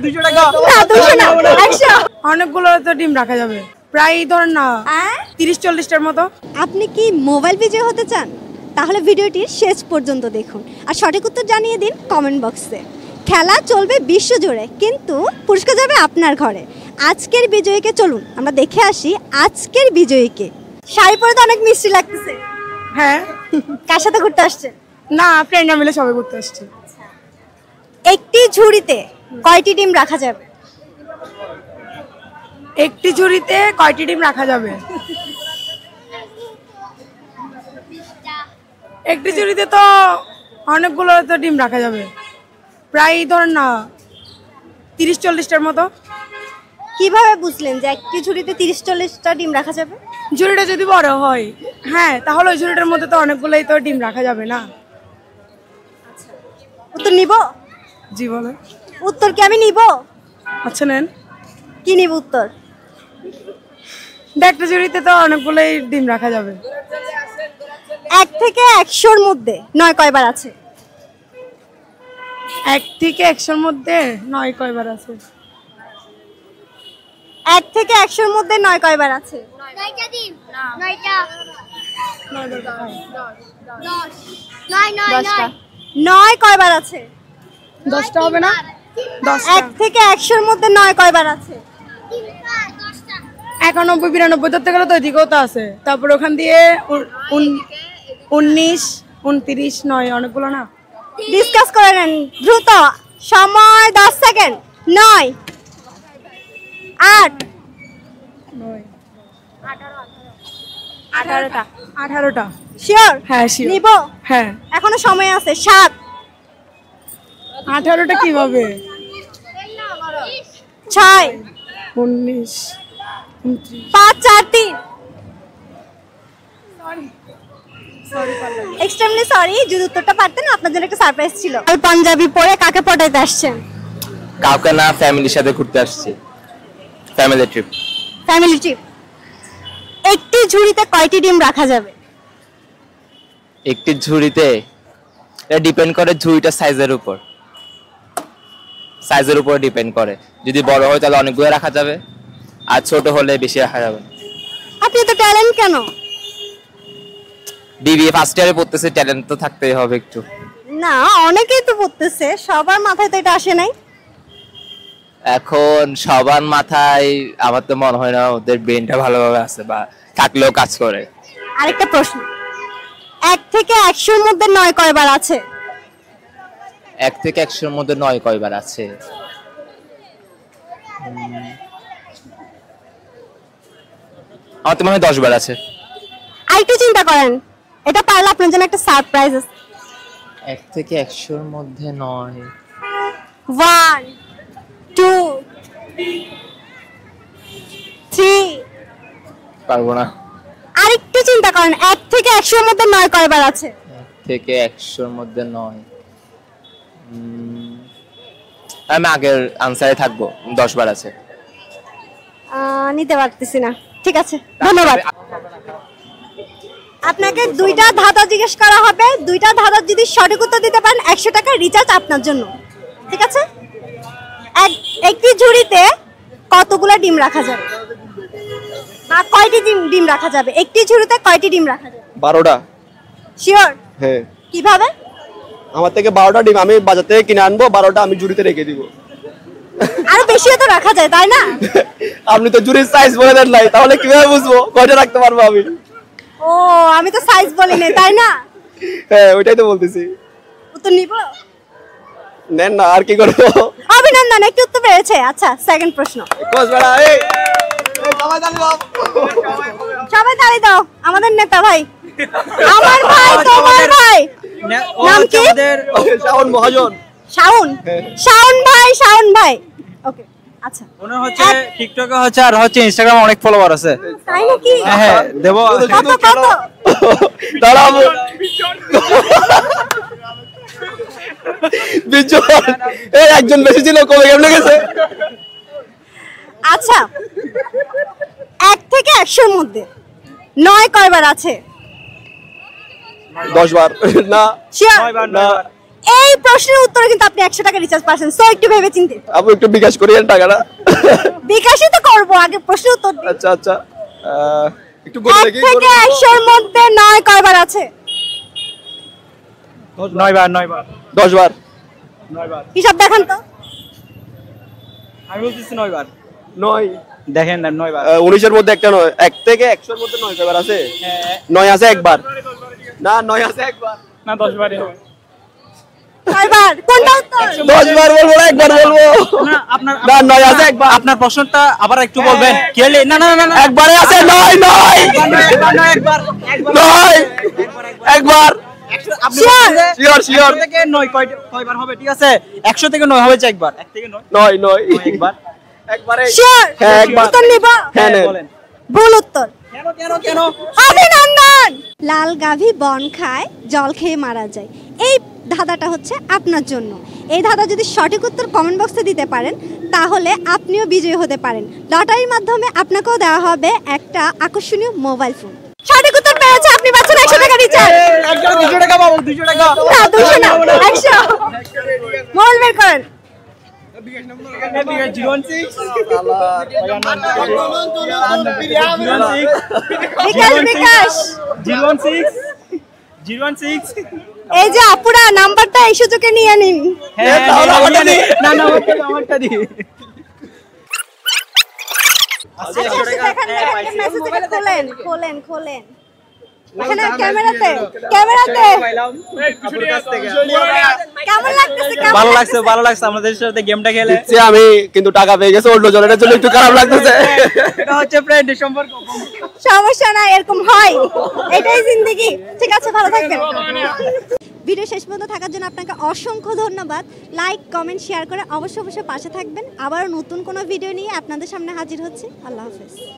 200 টাকা না 200 না 100 অনেকগুলো তো ডিম রাখা যাবে, প্রায় ধরেন না 30-40টার মতো। আপনি কি মোবাইল বিজয়ী হতে চান? তাহলে ভিডিওটি শেষ পর্যন্ত দেখুন আর সঠিক উত্তর জানিয়ে দিন কমেন্ট বক্সে। খেলা চলবে বিশ্বজুড়ে, কিন্তু পুরস্কার যাবে আপনার ঘরে। আজকের বিজয়ীকে চলুন আমরা দেখে আসি। আজকের বিজয়ীকে শাড়ি পরে তো অনেক মিষ্টি লাগতেছে। হ্যাঁ। কার সাথে ঘুরতে আসছেন? না, ফ্রেন্ডরা মিলে সবাই ঘুরতে আসছে। একটি ঝুড়িতে কয়টি ডিম রাখা যাবে? একটি ঝুড়িতে কয়টি ডিম রাখা যাবে? একটি ঝুড়িতে তো অনেকগুলো তো ডিম রাখা যাবে, প্রায় ধরেন না 30-40টার মতো। কিভাবে বুঝলেন যে একটি ঝুড়িতে 30-40টা ডিম রাখা যাবে? ঝুড়িটা যদি বড় হয়, হ্যাঁ, তাহলে ওই ঝুড়িটার মধ্যে তো অনেকগুলোই তো ডিম রাখা যাবে না। উত্তর নিব? জি বলে। উত্তর কি আমি নিব? আচ্ছা নেন। কি নিব উত্তর? একটা ঝুড়িতে তো অনেকগুলোই ডিম রাখা যাবে। 1 থেকে 100-র মধ্যে 9 কয়বার আছে? 1 থেকে 100-র মধ্যে 9 কয়বার আছে? 1 থেকে 100-র মধ্যে 9 কয়বার আছে? 9টা ডিম। 9টা। 9 কয়বার আছে? 10টা হবে না? 10টা। 1 থেকে 100-র মধ্যে 9 কয়বার আছে? 91-92 ধরতে গেলে তো এদিকেও তো আছে, তারপর ওখান দিয়ে 19, 29, 9 অনেকগুলো না। ডিসকাস করে নেন দ্রুত, সময় 10 সেকেন্ড। 9 8 18টা। 18টা। শিওর? হ্যাঁ শিওর। নিব? হ্যাঁ। এখনো সময় আছে। 7 18টা কিভাবে? 6 19, 29। 5 4 3 এক্সট্রিমলি সরি, যদি উত্তরটা পারতেন আপনার জন্য একটা সারপ্রাইজ ছিল। পাঞ্জাবি পরে কাকে পটাইতে আসছেন? কাউকে না, ফ্যামিলির সাথে ঘুরতে আসছি, ফ্যামিলি ট্রিপ। Family trip. একটি ঝুড়িতে কয়টি ডিম রাখা যাবে? একটি ঝুড়িতে, এটা ডিপেন্ড করে ঝুড়িটার সাইজের উপর, সাইজের উপর ডিপেন্ড করে। যদি বড় হয় তাহলে অনেকগুলো রাখা যাবে, আর ছোট হলে বেশি রাখা যাবে না। আপনি তো ট্যালেন্ট কেন? বিবিএ ফার্স্ট ইয়ারে পড়তেছে, ট্যালেন্ট তো থাকতেই হবে একটু। না, অনেকেই তো পড়তেছে, সবার মাথায় তো এটা আসে নাই। এখন সবার মাথায় আমার তো মনে হয় না ওদের ব্রেনটা ভালোভাবে আছে, বা থাকলেও কাজ করে। আরেকটা প্রশ্ন, 1 থেকে 100-র মধ্যে 9 কয়বার আছে? 1 থেকে 100-র মধ্যে 9 কয়বার আছে? আমার তো মনে হয় 10 বার আছে। আরেকটু চিন্তা করেন, এটা পারলে আপনার জন্য একটা সারপ্রাইজ আছে। 1 থেকে 100-র মধ্যে 9। 1 2 3 পারবো না। আরেকটু চিন্তা করেন, 1 থেকে 100-র মধ্যে 9 কয়বার আছে? 1 থেকে 100-র মধ্যে 9। আমি আগের আনসারে থাকবো, 10 বার আছে। নিতে পারতেছি না। ঠিক আছে, ধন্যবাদ। আপনাকে 2টা ধাঁধা জিজ্ঞেস করা হবে। 2টা ধাঁধা যদি সঠিক উত্তর দিতে পারেন 100 টাকা রিচার্জ আপনার জন্য। ঠিক আছে? একটি ঝুড়িতে কতগুলো ডিম রাখা যাবে? বা কয়টি ডিম রাখা যাবে? একটি ঝুড়িতে কয়টি ডিম রাখা যাবে? 12টা। শিওর? হ্যাঁ। কিভাবে? আমার থেকে 12টা ডিম আমি বাজার থেকে কিনে আনবো, 12টা আমি ঝুড়িতে রেখে দিব। আরো বেশিও তো রাখা যায়, তাই না? আপনি তো ঝুড়ির সাইজ বলে দেন নাই, তাহলে কিভাবে বুঝবো কয়টা রাখতে পারবো আমি? ও, আমি তো সাইজ বলি নাই, তাই না? হ্যাঁ, ওইটাই তো বলতেছি। উত্তর নিব? নেন না, আর কি করবো? অভিনন্দন, একটু উত্তর পেরেছে। আচ্ছা, সেকেন্ড প্রশ্ন। সবাই তালি দাও, আমাদের নেতা ভাই, আমার ভাই, তোমার ভাই। নাম কি? শাওন মহাজন। শাওন? শাওন ভাই, শাওন ভাই। ওকে, আচ্ছা। মনে হচ্ছে টিকটকে হচ্ছে আর হচ্ছে ইনস্টাগ্রামে অনেক ফলোয়ার আছে। তাই নাকি? হ্যাঁ, দেবো। কত কত? দাঁড়াবো। বিজন, এই একজন বেশি ছিল, কবে কেমনে গেছে? আচ্ছা, 1 থেকে 100-র মধ্যে 9 কয়বার আছে? 10 বার। না, শিওর? না। এই প্রশ্নের উত্তরে কিন্তু আপনি 100 টাকা রিচার্জ পাচ্ছেন, সো একটু ভেবে চিন্তে। আপু একটু বিকাশ করিয়েন টাকাটা। বিকাশই তো করবো, আগে প্রশ্নের উত্তর দিন। আচ্ছা আচ্ছা, একটু বলে 1 দেখি। থেকে 100 এর মধ্যে 9 কয়বার আছে? 9 বার 9 বার 10 বার। 9 বার হিসাব দেখান তো। আমি বলতেছি 9 বার 9। দেখেন না 9 বার 19 এর মধ্যে একটা 9, 1 থেকে 100 এর মধ্যে 9 কয়বার আছে? হ্যাঁ 9 আছে একবার। না 9 আছে একবার। না 10 বারই হবে কয়বার? কোনটা উত্তর? 10 বার বলবো না একবার বলবো? না আপনার না 9 আছে একবার। আপনার প্রশ্নটা আবার একটু বলবেন ক্লিয়ারলি না না না না একবারে আছে 9 9 একবার 9 একবার। আপনি শিওর শিওর। 100 থেকে 9 কয়বার হবে ঠিক আছে 100 থেকে 9 হবে একবার 1 থেকে 9 9 9 একবার একবারে। শিওর? হ্যাঁ একবার। উত্তর নিব? হ্যাঁ নেন। বলেন ভুল উত্তর। কেন কেন কেন অভিনন্দন। লাল গাভী বন খায়, জল খেয়ে মারা যায়। এই ধাঁধাটা হচ্ছে আপনার জন্য। এই ধাঁধা যদি সঠিক উত্তর কমেন্ট বক্সে দিতে পারেন তাহলে আপনিও বিজয়ী হতে পারেন। লটারির মাধ্যমে আপনাকেও দেওয়া হবে একটা আকর্ষণীয় মোবাইল ফোন। সঠিক উত্তর পেয়েছে, আপনি পাচ্ছেন 100 টাকা রিচার্জ। একজন 200 টাকা পাবো 200 টাকা না 200 না 100। মোবাইল বের করেন। বিকাশ। 016 এই যে আপুরা নাম্বারটা এই সুযোগে নিয়ে নিন। হ্যাঁ না না আমারটা দি আচ্ছা, দেখেন, মেসেজ খোলেন খোলেন খোলেন। এখানে ক্যামেরাতে কেমন লাগতেছে? ভালো লাগছে আমাদের সাথে গেমটা খেলে দিচ্ছি আমি, কিন্তু টাকা পেয়ে গেছে অন্য জনের জন্য একটু খারাপ লাগতেছে। এটা হচ্ছে ফ্রেন্ড সম্পর্ক সমস্যা না, এরকম হয়, এটাই জিন্দেগি। ঠিক আছে, ভালো থাকবেন। ভিডিও শেষ পর্যন্ত থাকার জন্য আপনাকে অসংখ্য ধন্যবাদ। লাইক কমেন্ট শেয়ার করে অবশ্যই পাশে থাকবেন। আবারও নতুন কোনো ভিডিও নিয়ে আপনাদের সামনে হাজির হচ্ছি। আল্লাহ হাফেজ।